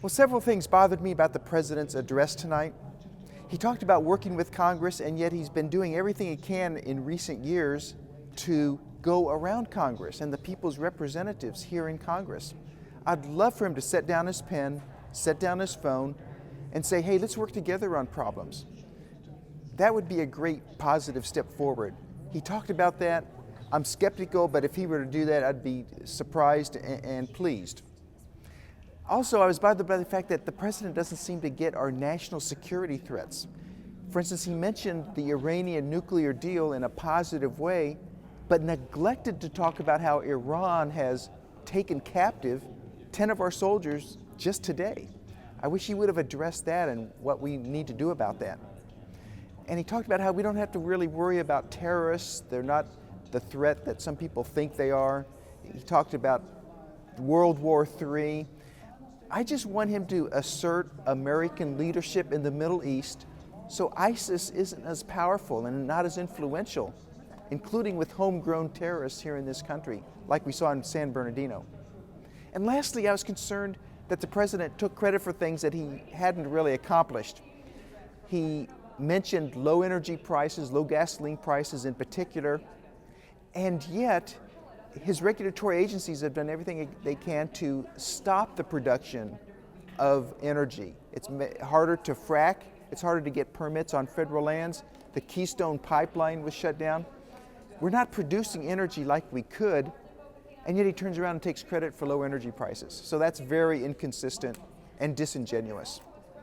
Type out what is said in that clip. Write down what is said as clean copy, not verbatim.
Well, several things bothered me about the president's address tonight. He talked about working with Congress, and yet he's been doing everything he can in recent years to go around Congress and the people's representatives here in Congress. I'd love for him to set down his pen, set down his phone, and say, hey, let's work together on problems. That would be a great positive step forward. He talked about that. I'm skeptical, but if he were to do that, I'd be surprised and pleased. Also, I was bothered by the fact that the president doesn't seem to get our national security threats. For instance, he mentioned the Iranian nuclear deal in a positive way, but neglected to talk about how Iran has taken captive 10 of our soldiers just today. I wish he would have addressed that and what we need to do about that. And he talked about how we don't have to really worry about terrorists. They're not the threat that some people think they are. He talked about World War III. I just want him to assert American leadership in the Middle East so ISIS isn't as powerful and not as influential, including with homegrown terrorists here in this country, like we saw in San Bernardino. And lastly, I was concerned that the president took credit for things that he hadn't really accomplished. He mentioned low energy prices, low gasoline prices in particular, and yet his regulatory agencies have done everything they can to stop the production of energy. It's harder to frack, it's harder to get permits on federal lands. The Keystone Pipeline was shut down. We're not producing energy like we could, and yet he turns around and takes credit for low energy prices. So that's very inconsistent and disingenuous.